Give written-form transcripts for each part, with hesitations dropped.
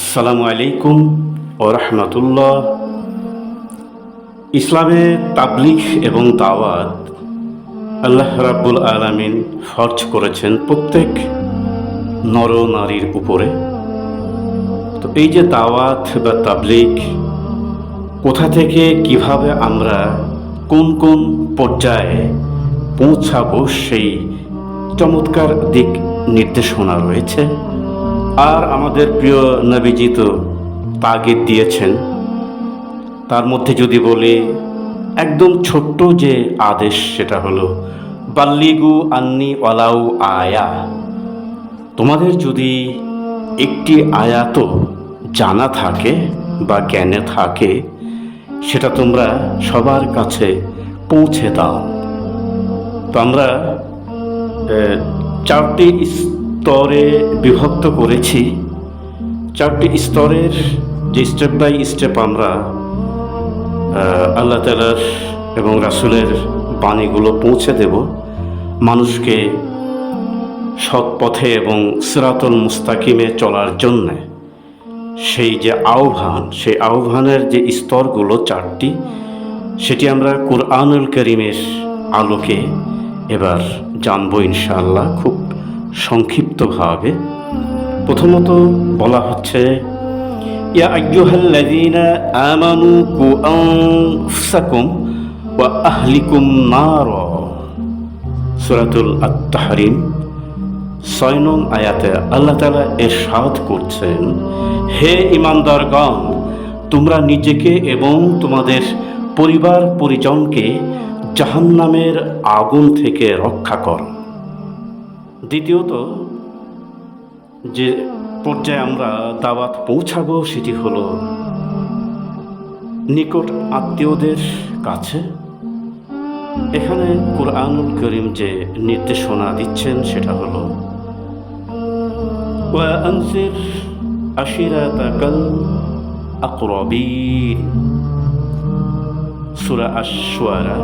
আসসালামু আলাইকুম ওয়া রাহমাতুল্লাহ। ইসলামে তাবলীগ এবং দাওয়াত আল্লাহ রাব্বুল আলামিন ফরজ করেছেন প্রত্যেক নর নারীর উপরে। তো এই যে দাওয়াত বা তাবলীগ কোথা থেকে কিভাবে আমরা কোন কোন পর্যায়ে পৌঁছাবো সেই চমৎকার দিক নির্দেশনা রয়েছে। আর আমাদের প্রিয় নবীজি তো তাগিদ দিয়েছেন। তার মধ্যে যদি বলি একদম ছোট্ট যে আদেশ সেটা হলো বাল্লিগু আন্নি ওয়ালাউ আয়া। তোমাদের যদি একটি আয়াত জানা থাকে বা জ্ঞানে থাকে সেটা তোমরা সবার কাছে পৌঁছে দাও। তো আমরা চারটি স্তরে বিভক্ত করেছি। চারটি স্তরের যে স্টেপ বাই স্টেপ আমরা আল্লাহ তাআলার এবং রাসূলের বাণীগুলো পৌঁছে দেব মানুষকে সৎ পথে এবং সিরাতুল মুস্তাকিমে চলার জন্যে। সেই যে আহ্বান, সেই আহ্বানের যে স্তরগুলো চারটি, সেটি আমরা কুরআনুল কারীমের আলোকে এবার জানবো ইনশাআল্লাহ খুব সংক্ষিপ্তভাবে। প্রথমত বলা হচ্ছে ইয়া আইয়ুহাল্লাযীনা আমানু কু আনফুসাকুম ওয়া আহলিকুম নারা। সূরাতুল আত-তাহরিম ৬ নং আয়াতে আল্লাহ তাআলা ইরশাদ করছেন, হে ঈমানদারগণ, তোমরা নিজেকে এবং তোমাদের পরিবার পরিজনকে জাহান্নামের আগুন থেকে রক্ষা করো। দ্বিতীয়ত যে পর্যায়ে আমরা দাওয়াত পৌঁছাবো সেটি হলো নিকট আত্মীয়দের কাছে। এখানে কুরআনুল কারীম যে নির্দেশনা দিচ্ছেন সেটা হলো ওয়া আনজির আশিরাতাকাল আকরাবিন। সূরা আশ-শুআরা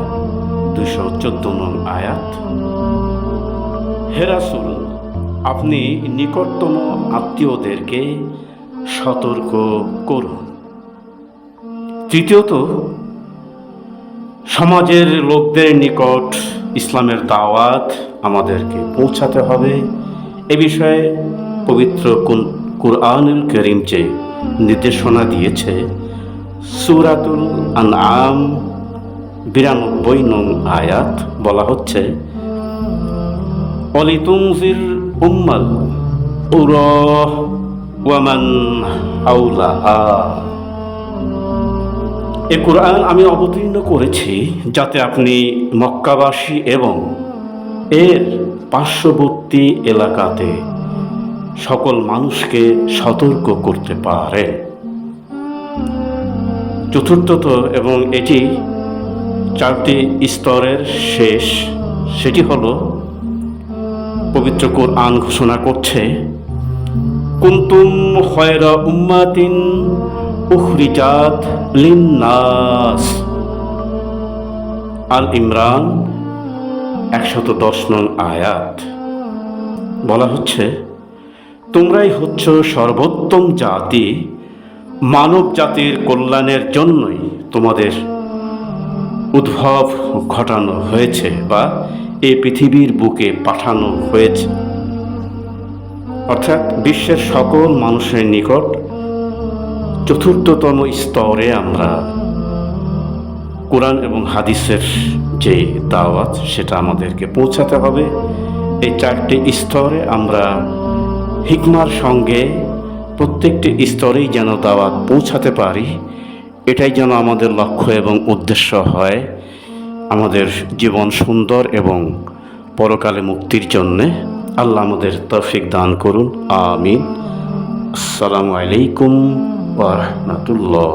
২১৪ নং আয়াত। হে রাসূল, আপনি নিকটতম আত্মীয়দেরকে সতর্ক করুন। তৃতীয়ত সমাজের লোকদের নিকট ইসলামের দাওয়াত আমাদেরকে পৌঁছাতে হবে। এ বিষয়ে পবিত্র কুরআনুল কারীম যে নির্দেশনা দিয়েছে সূরাতুল আনআম ৯২ নং আয়াত বলা হচ্ছে ওয়ালিতুনজির উম্মাল কুরা ওয়া মান হাওলাহা। এই কুরআন আমি অবতীর্ণ করেছি যাতে আপনি মক্কাবাসী এবং এর পার্শ্ববর্তী এলাকাতে সকল মানুষকে সতর্ক করতে পারেন। চতুর্থত এবং এটি চারটি স্তরের শেষ, সেটি হলো পবিত্র কোরআন ঘোষণা করছে কুনতুম খায়রা উম্মাতিন উখরিজাত লিন্নাস। আল ইমরান ১১০ নং আয়াত বলা হচ্ছে তোমরাই হচ্ছ সর্বোত্তম জাতি, মানব জাতির কল্যাণের জন্যই তোমাদের উদ্ভব ঘটানো হয়েছে বা এই পৃথিবীর বুকে পাঠানো হয়েছে। অর্থাৎ বিশ্বের সকল মানুষের নিকট চতুর্থতম স্তরে আমরা কোরআন এবং হাদিসের যে দাওয়াত সেটা আমাদেরকে পৌঁছাতে হবে। এই চারটি স্তরে আমরা হিকমার সঙ্গে প্রত্যেকটি স্তরেই যেন দাওয়াত পৌঁছাতে পারি, এটাই যেন আমাদের লক্ষ্য এবং উদ্দেশ্য হয় আমাদের জীবন সুন্দর এবং পরকালে মুক্তির জন্যে। আল্লাহ আমাদের তৌফিক দান করুন, আমিন। আসসালামু আলাইকুম ওয়া রাহমাতুল্লাহ।